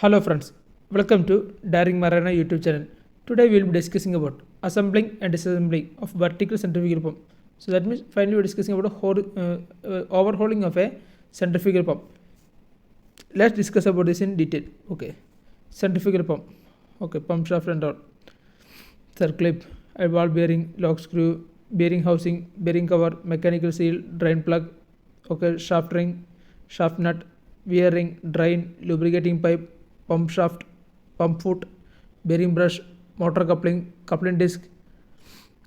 Hello friends, welcome to Daring Marana YouTube channel. Today we will be discussing about assembling and disassembling of vertical centrifugal pump. So that means finally we are discussing about overhauling of a centrifugal pump. Let's discuss about this in detail. Okay, centrifugal pump. Okay, pump shaft and all. Circlip, a ball bearing, lock screw, bearing housing, bearing cover, mechanical seal, drain plug. Okay, shaft ring, shaft nut, wear ring, drain, lubricating pipe, pump shaft, pump foot, bearing brush, motor coupling, coupling disc,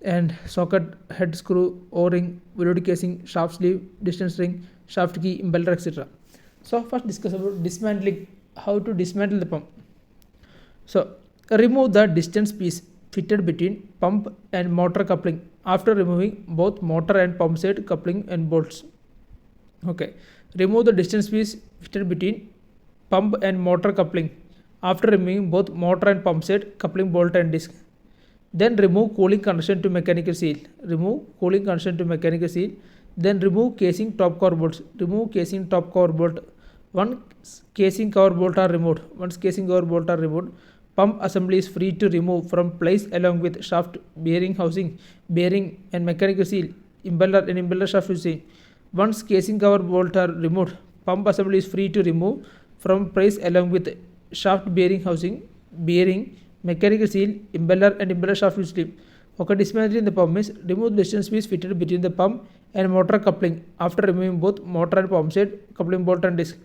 and socket, head screw, O-ring, velour casing, shaft sleeve, distance ring, shaft key, impeller, etc. So first discuss about dismantling. How to dismantle the pump. So remove the distance piece fitted between pump and motor coupling after removing both motor and pump side coupling and bolts. Okay, remove the distance piece fitted between pump and motor coupling after removing both motor and pump set coupling bolt and disc. Then remove cooling connection to mechanical seal. Remove cooling connection to mechanical seal. Then remove casing top cover bolts. Remove casing top cover bolt. Once casing cover bolt are removed, pump assembly is free to remove from place along with shaft, bearing housing, bearing and mechanical seal, impeller and impeller shaft using. Once casing cover bolt are removed, pump assembly is free to remove from place along with shaft, bearing housing, bearing, mechanical seal, impeller and impeller shaft sleeve. Okay, dismantling the pump means remove the distance piece fitted between the pump and motor coupling after removing both motor and pump set coupling bolt and disc.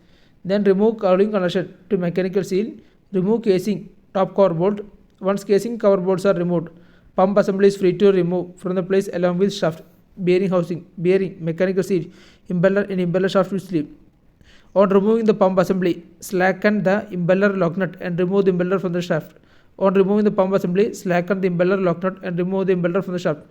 Then remove cooling connection to mechanical seal. Remove casing top cover bolt. Once casing cover bolts are removed, pump assembly is free to remove from the place along with shaft, bearing housing, bearing, mechanical seal, impeller and impeller shaft sleeve. On removing the pump assembly, slacken the impeller lock nut and remove the impeller from the shaft. On removing the pump assembly, slacken the impeller lock nut and remove the impeller from the shaft.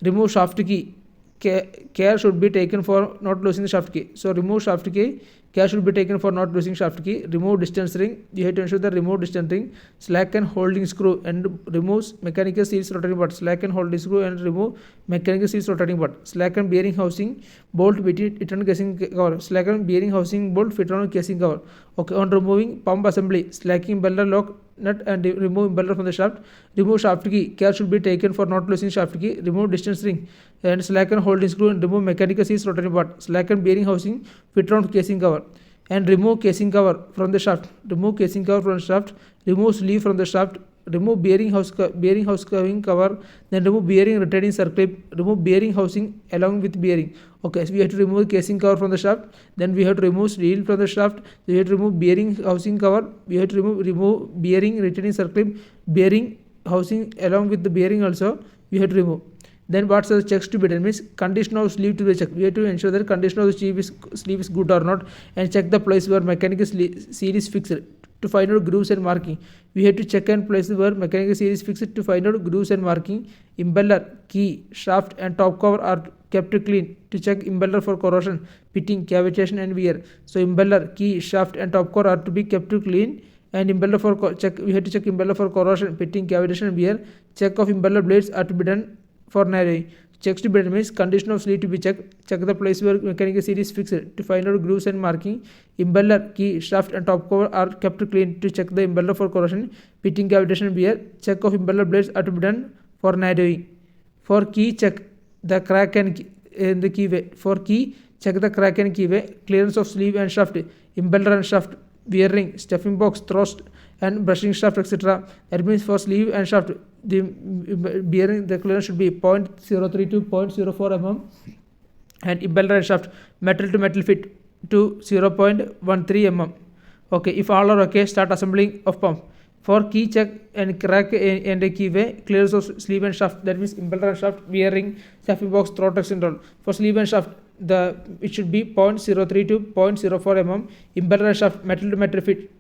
Remove shaft key. Care should be taken for not losing the shaft key. So remove shaft key. Care should be taken for not losing shaft key. Remove distance ring. You have to ensure that remove distance ring. Slacken holding screw and remove mechanical seals rotating butt. Slacken holding screw and remove mechanical seals rotating butt. Slacken bearing housing bolt between it and casing cover. Slacken bearing housing bolt fit on casing cover. Okay, on removing pump assembly, slacken impeller lock nut and remove impeller from the shaft. Remove shaft key. Care should be taken for not losing shaft key. Remove distance ring and slacken holding screw and remove mechanical seals rotating butt. Slacken bearing housing fit round casing cover and remove casing cover from the shaft. Remove casing cover from the shaft. Remove sleeve from the shaft. Remove bearing house covering cover. Then remove bearing retaining circle. Remove bearing housing along with bearing. Okay, so we have to remove casing cover from the shaft. Then we have to remove sleeve from the shaft. We have to remove bearing housing cover. We have to remove bearing retaining circle. Bearing housing along with the bearing also we have to remove. Then what's the checks to be done means condition of sleeve to be checked. We have to ensure that condition of the sleeve is good or not and check the place where mechanical seal is fixed to find out grooves and marking. We have to check and place where mechanical seal is fixed to find out grooves and marking. Impeller, key, shaft and top cover are kept clean to check impeller for corrosion, pitting, cavitation and wear. So impeller, key, shaft and top cover are to be kept clean and impeller for check. We have to check impeller for corrosion, pitting, cavitation and wear. Check of impeller blades are to be done for narrowing. Checks to be done means condition of sleeve to be checked. Check the place where mechanical seal is fixed to find out grooves and marking. Impeller, key, shaft and top cover are kept clean to check the impeller for corrosion, pitting, cavitation and wear. Check of impeller blades are to be done for narrowing. For key, check the crack and the keyway. For key, check the crack and keyway. Clearance of sleeve and shaft, impeller and shaft, wear ring, stuffing box, thrust and brushing shaft, etc. That means for sleeve and shaft, the bearing the clearance should be 0.03 to 0.04 mm and impeller and shaft metal to metal fit to 0.13 mm. Okay, if all are okay, start assembling of pump. For key check and crack and a keyway, clearance of sleeve and shaft, that means impeller and shaft, wear ring, stuffing box, throat and all. For sleeve and shaft, it should be 0.03 to 0.04 mm. Impeller and shaft metal to metal fit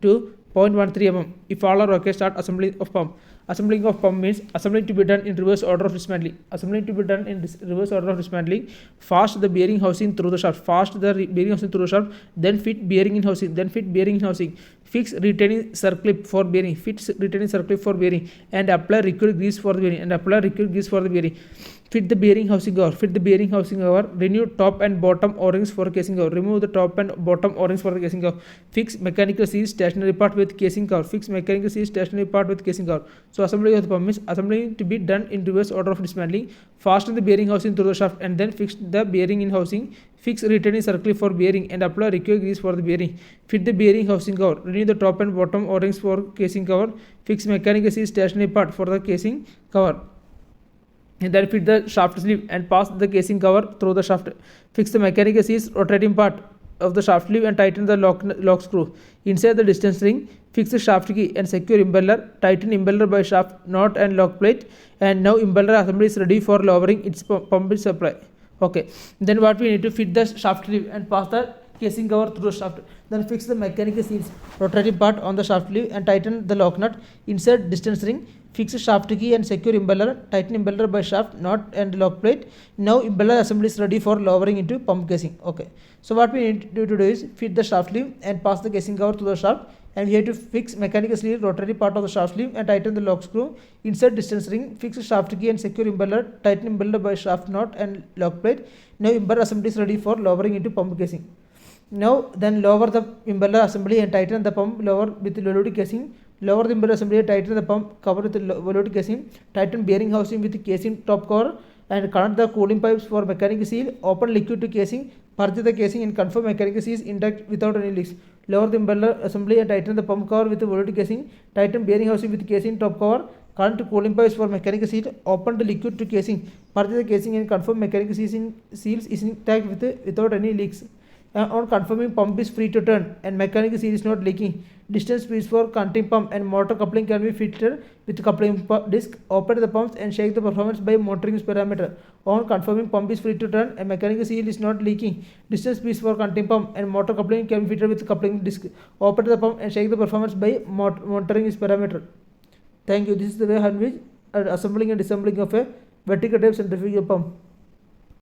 to 0.13 mm. If all are okay, start assembly of pump. Assembling of pump means assembling to be done in reverse order of dismantling. Assembling to be done in reverse order of dismantling. Fast the bearing housing through the shaft. Fast the bearing housing through the shaft. Then fit bearing in housing. Then fit bearing in housing. Fix retaining circlip for bearing. Fix retaining circlip for bearing and apply required grease for the bearing. And apply required grease for the bearing. Fit the bearing housing cover. Fit the bearing housing cover. Renew top and bottom O-rings for casing cover. Remove the top and bottom O-rings for the casing cover. Fix mechanical seal stationary part with casing cover. Fix mechanical seal stationary part with casing cover. So assembly of the pump means assembling to be done in reverse order of dismantling. Fasten the bearing housing through the shaft and then fix the bearing in housing. Fix retaining circle for bearing and apply required grease for the bearing. Fit the bearing housing cover. Renew the top and bottom O-rings for casing cover. Fix mechanical seal stationary part for the casing cover. And then fit the shaft sleeve and pass the casing cover through the shaft. Fix the mechanical seals rotating part of the shaft sleeve and tighten the lock screw. Inside the distance ring, fix the shaft key and secure impeller. Tighten impeller by shaft knot and lock plate. And now impeller assembly is ready for lowering its pump supply. Okay. Then what we need to fit the shaft sleeve and pass the casing cover through the shaft. Then fix the mechanical seals rotating part on the shaft sleeve and tighten the lock nut. Insert distance ring. Fix the shaft key and secure impeller. Tighten impeller by shaft knot and lock plate. Now impeller assembly is ready for lowering into pump casing. Okay. So what we need to do is fit the shaft sleeve and pass the casing cover to the shaft. And we have to fix mechanical sleeve rotary part of the shaft sleeve and tighten the lock screw. Insert distance ring. Fix the shaft key and secure impeller. Tighten impeller by shaft knot and lock plate. Now impeller assembly is ready for lowering into pump casing. Now then lower the impeller assembly and tighten the pump lower with velocity casing. Lower the impeller assembly and tighten the pump cover with velocity casing. Tighten bearing housing with casing top cover and connect the cooling pipes for mechanical seal. Open liquid to casing. Purge the casing and confirm mechanical seal is intact without any leaks. Lower the impeller assembly and tighten the pump cover with velocity casing. Tighten bearing housing with casing top cover. Connect cooling pipes for mechanical seal. Open the liquid to casing. Purge the casing and confirm mechanical seals is intact without any leaks. On confirming pump is free to turn and mechanical seal is not leaking. Distance piece for connecting pump and motor coupling can be fitted with coupling disc. Open the pumps and check the performance by monitoring parameter. On confirming pump is free to turn and mechanical seal is not leaking. Distance piece for connecting pump and motor coupling can be fitted with coupling disc. Open the pump and check the performance by monitoring parameter. Thank you. This is the way in which assembling and disassembling of a vertical type centrifugal pump.